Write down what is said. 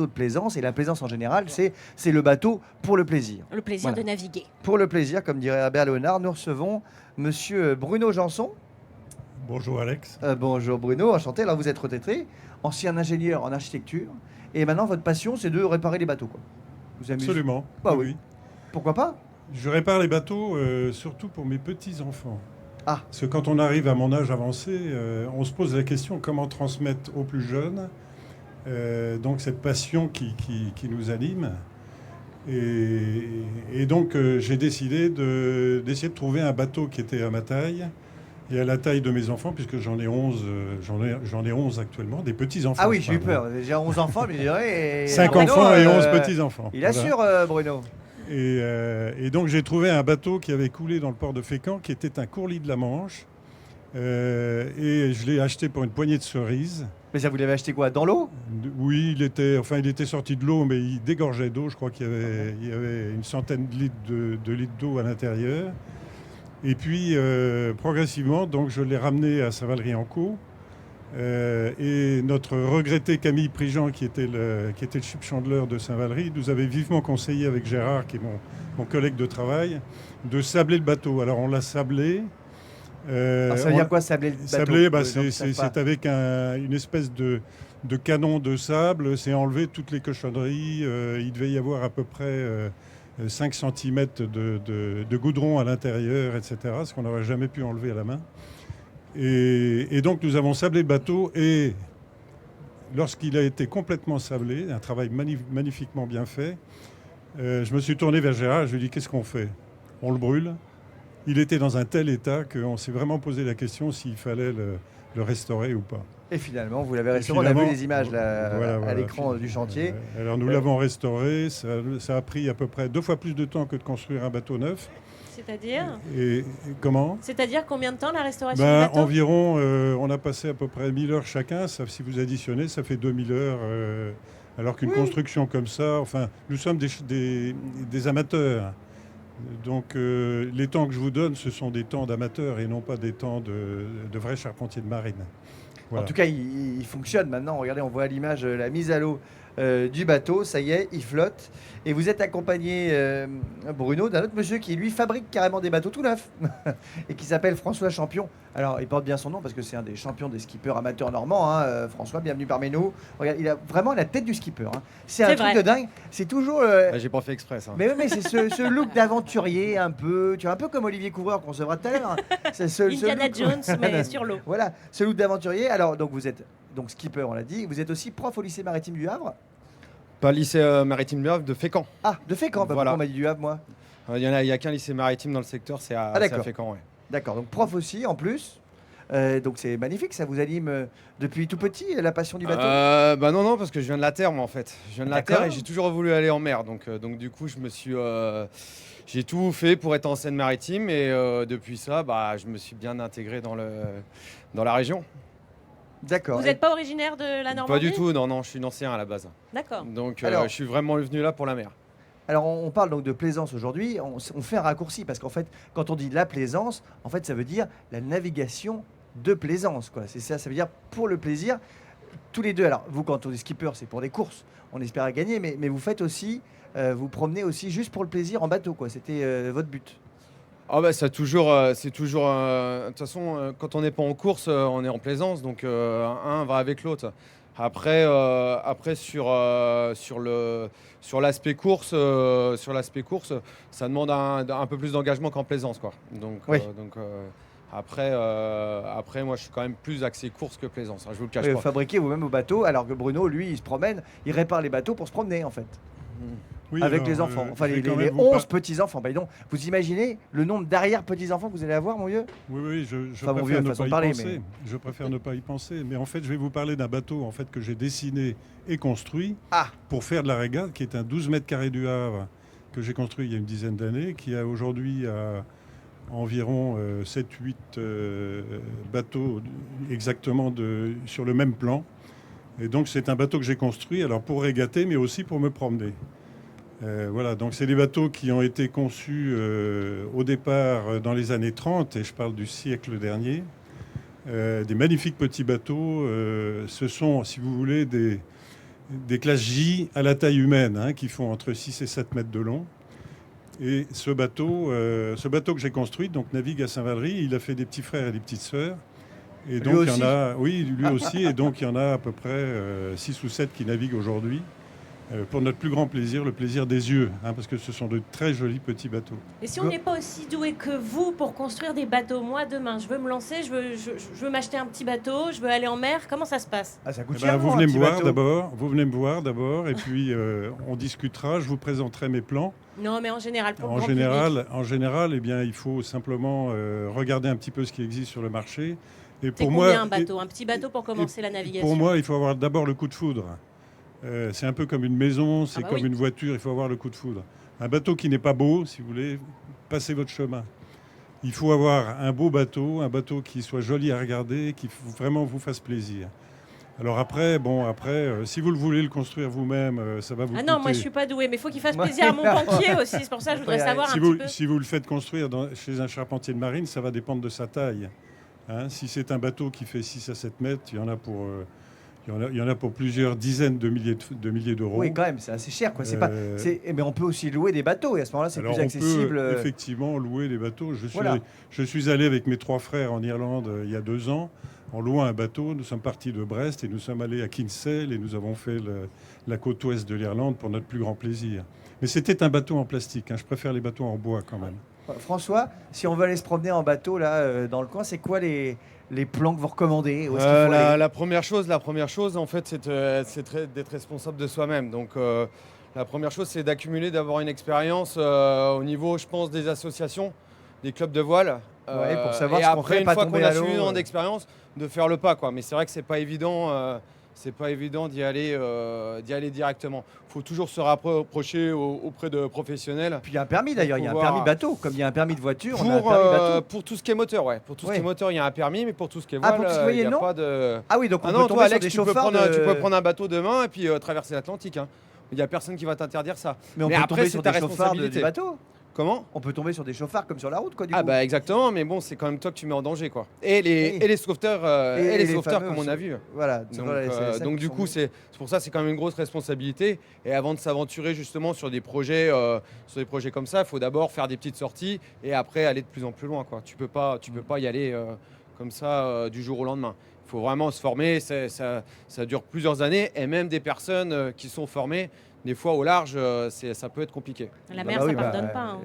de plaisance, et la plaisance en général, c'est le bateau pour le plaisir. Le plaisir Voilà. de naviguer. Pour le plaisir, comme dirait Albert Léonard, nous recevons monsieur Bruno Janson. Bonjour Alex. Bonjour Bruno, enchanté. Alors vous êtes retraité, ancien ingénieur en architecture, et maintenant votre passion c'est de réparer les bateaux, quoi. Vous amusez. Absolument. Bah oui. Pourquoi pas? Je répare les bateaux surtout pour mes petits-enfants. Ah. Parce que quand on arrive à mon âge avancé, on se pose la question comment transmettre aux plus jeunes donc cette passion qui nous anime. Et donc j'ai décidé d'essayer de trouver un bateau qui était à ma taille et à la taille de mes enfants, puisque j'en ai 11, j'en ai 11 actuellement, des petits-enfants. Ah oui, j'ai eu peur. J'ai 11 enfants, mais je dirais... 5 Bruno, enfants et 11 petits-enfants. Il assure, Bruno. Et donc j'ai trouvé un bateau qui avait coulé dans le port de Fécamp, qui était un courlis de la Manche. Et je l'ai acheté pour une poignée de cerises. Mais ça, vous l'avez acheté quoi? Dans l'eau? Oui, il était sorti de l'eau, mais il dégorgeait d'eau. Je crois qu'il y avait une centaine de litres d'eau à l'intérieur. Et puis, progressivement, donc, je l'ai ramené à Saint-Valery-en-Caux. Et notre regretté Camille Prigent, qui était le subchandeleur de Saint-Valery, nous avait vivement conseillé avec Gérard, qui est mon collègue de travail, de sabler le bateau. Alors, on l'a sablé. Alors, ça veut dire quoi, sabler le bateau? Sabler, c'est avec une espèce de canon de sable. C'est enlever toutes les cochonneries. Il devait y avoir à peu près 5 cm de goudron à l'intérieur, etc. Ce qu'on n'aurait jamais pu enlever à la main. Et donc nous avons sablé le bateau. Et lorsqu'il a été complètement sablé, un travail magnifiquement bien fait, je me suis tourné vers Gérard. Je lui ai dit, qu'est-ce qu'on fait? On le brûle? Il était dans un tel état qu'on s'est vraiment posé la question s'il fallait le restaurer ou pas. Et finalement, vous l'avez restauré. On a vu les images là, voilà, à l'écran du chantier. Alors nous l'avons restauré. Ça a pris à peu près 2 fois plus de temps que de construire un bateau neuf. C'est-à-dire Et comment? C'est-à-dire combien de temps la restauration du bateau? Environ, on a passé à peu près 1000 heures chacun. Si vous additionnez, ça fait 2000 heures. Alors qu'une construction comme ça, enfin, nous sommes des amateurs. Donc les temps que je vous donne, ce sont des temps d'amateurs et non pas des temps de vrais charpentiers de marine. Voilà. En tout cas, il fonctionne maintenant. Regardez, on voit à l'image la mise à l'eau du bateau. Ça y est, il flotte. Et vous êtes accompagné, Bruno, d'un autre monsieur qui, lui, fabrique carrément des bateaux tout neufs et qui s'appelle François Champion. Alors, il porte bien son nom parce que c'est un des champions des skippers amateurs normands. Hein. François, bienvenue parmi nous. Regarde, il a vraiment la tête du skipper. Hein. C'est un truc de dingue. C'est toujours... J'ai pas fait exprès, ça. Mais c'est ce look d'aventurier un peu, tu vois, un peu comme Olivier Couvreur qu'on recevra tout à l'heure. Indiana Jones, mais sur l'eau. Voilà, ce look d'aventurier. Alors, donc vous êtes donc skipper, on l'a dit. Vous êtes aussi prof au lycée maritime du Havre. Pas lycée maritime du Havre, de Fécamp. Ah, de Fécamp, bah, Voilà. pourquoi on m'a dit du Havre, moi. Il y a qu'un lycée maritime dans le secteur, c'est à Fécamp. Ouais. D'accord, donc prof aussi, en plus. Donc c'est magnifique, ça vous anime depuis tout petit, la passion du bateau? Bah non, parce que je viens de la terre, moi, en fait. Je viens de la terre et j'ai toujours voulu aller en mer. Donc du coup, j'ai tout fait pour être en Seine-Maritime. Et depuis ça, bah, je me suis bien intégré dans la région. D'accord. Vous n'êtes pas originaire de la Normandie? Pas du tout, non, je suis nancéen à la base. D'accord. Donc Alors, je suis vraiment venu là pour la mer. Alors on parle donc de plaisance aujourd'hui, on fait un raccourci parce qu'en fait, quand on dit la plaisance, en fait ça veut dire la navigation de plaisance, quoi. C'est ça, ça veut dire pour le plaisir, tous les deux. Alors vous, quand on est skipper, c'est pour des courses, on espère gagner, mais vous faites aussi, vous promenez aussi juste pour le plaisir en bateau, quoi. C'était votre but. Ah bah c'est toujours, de toute façon, quand on n'est pas en course, on est en plaisance, donc un va avec l'autre. Après sur l'aspect course, ça demande un peu plus d'engagement qu'en plaisance, quoi. Donc, oui. Après, moi, je suis quand même plus axé course que plaisance. Hein, je vous le cache Vous pas. fabriquez vous-même vos bateaux, alors que Bruno, lui, il se promène, il répare les bateaux pour se promener, en fait. Oui, avec alors, les enfants, enfin les quand même 11 petits-enfants. Bah, donc, vous imaginez le nombre d'arrière-petits-enfants que vous allez avoir, mon vieux? Oui, je Enfin, mon vieux, préfère ne façon pas de y parler, penser. mais... Je préfère ne pas y penser. Mais en fait, je vais vous parler d'un bateau en fait, que j'ai dessiné et construit pour faire de la régate, qui est un 12 mètres carrés du Havre, que j'ai construit il y a une dizaine d'années, qui a aujourd'hui environ 7-8 bateaux exactement sur le même plan. Et donc, c'est un bateau que j'ai construit alors pour régater, mais aussi pour me promener. Voilà, donc c'est des bateaux qui ont été conçus au départ dans les années 30, et je parle du siècle dernier. Des magnifiques petits bateaux. Ce sont, si vous voulez, des classes J à la taille humaine, hein, qui font entre 6 et 7 mètres de long. Et ce bateau que j'ai construit, donc navigue à Saint-Valery, il a fait des petits frères et des petites sœurs. Et Lui donc il aussi. y en a, oui, lui aussi, et donc il y en a à peu près 6 ou 7 qui naviguent aujourd'hui. Pour notre plus grand plaisir, le plaisir des yeux, hein, parce que ce sont de très jolis petits bateaux. Et si on n'est pas aussi doué que vous pour construire des bateaux, moi demain, je veux me lancer, je veux m'acheter un petit bateau, je veux aller en mer, comment ça se passe? Ah, ça coûte Eh ben, cher. vous un venez me petit voir bateau. d'abord, et puis on discutera, je vous présenterai mes plans. Non, mais en général, pour le En grand public. général, eh bien, il faut simplement regarder un petit peu ce qui existe sur le marché. Et C'est pour combien moi, un bateau? Un petit bateau pour commencer la navigation? pour moi, il faut avoir d'abord le coup de foudre. C'est un peu comme une maison, c'est bah comme oui. une voiture, il faut avoir le coup de foudre. Un bateau qui n'est pas beau, si vous voulez, passez votre chemin. Il faut avoir un beau bateau, un bateau qui soit joli à regarder, qui vraiment vous fasse plaisir. Alors après, si vous le voulez le construire vous-même, ça va vous Ah coûter. non, moi je suis pas douée, mais il faut qu'il fasse Ouais. plaisir à mon banquier aussi. C'est pour ça que je voudrais Ouais, savoir un Si petit vous, peu. si vous le faites construire chez un charpentier de marine, ça va dépendre de sa taille. Hein, si c'est un bateau qui fait 6 à 7 mètres, il y en a pour plusieurs dizaines de milliers d'euros. Oui, quand même, c'est assez cher. Quoi. Mais on peut aussi louer des bateaux et à ce moment-là, c'est Alors, plus accessible. on peut effectivement louer des bateaux. Voilà. Je suis allé avec mes 3 frères en Irlande il y a 2 ans en louant un bateau. Nous sommes partis de Brest et nous sommes allés à Kinsale et nous avons fait la côte ouest de l'Irlande pour notre plus grand plaisir. Mais c'était un bateau en plastique. Hein. Je préfère les bateaux en bois quand même. François, si on veut aller se promener en bateau là dans le coin, c'est quoi les plans que vous recommandez? Où est-ce qu'il faut aller La première chose, en fait, c'est d'être responsable de soi-même. Donc, la première chose, c'est d'avoir une expérience au niveau, je pense, des associations, des clubs de voile. Ouais, pour savoir et ce qu'on après, fait, une pas fois qu'on tomber a à l'eau, suffisamment d'expérience, de faire le pas, quoi. Mais c'est vrai que c'est pas évident. C'est pas évident d'y aller directement. Il faut toujours se rapprocher auprès de professionnels. Puis il y a un permis d'ailleurs, il y a un pouvoir- permis bateau. Comme il y a un permis de voiture, on a un permis bateau. Pour tout ce qui est moteur, ouais. Pour tout ce qui est moteur, il y a un permis, mais pour tout ce qui est Ah, voile, pour tout ce qui est il n'y voilier, a non pas de... Ah oui, donc on Ah peut non, tomber toi, sur Alex, des tu peux, chauffards tu peux prendre un bateau demain et puis traverser l'Atlantique. Hein. Il n'y a personne qui va t'interdire ça. Mais on Mais peut après, tomber c'est sur ta des chauffards du responsabilité. bateau. Comment? On peut tomber sur des chauffards comme sur la route, quoi, du Ah coup. bah exactement, mais bon, c'est quand même toi que tu mets en danger, quoi. Et les sauveteurs, Et les sauveteurs, fameux comme on a vu. Voilà. Donc du coup, c'est pour ça, c'est quand même une grosse responsabilité. Et avant de s'aventurer justement sur des projets comme ça, il faut d'abord faire des petites sorties et après aller de plus en plus loin, quoi. Tu peux pas y aller comme ça du jour au lendemain. Il faut vraiment se former. Ça dure plusieurs années et même des personnes qui sont formées, des fois au large, ça peut être compliqué. La Bah mer, oui, ça bah, pardonne pas. Hein.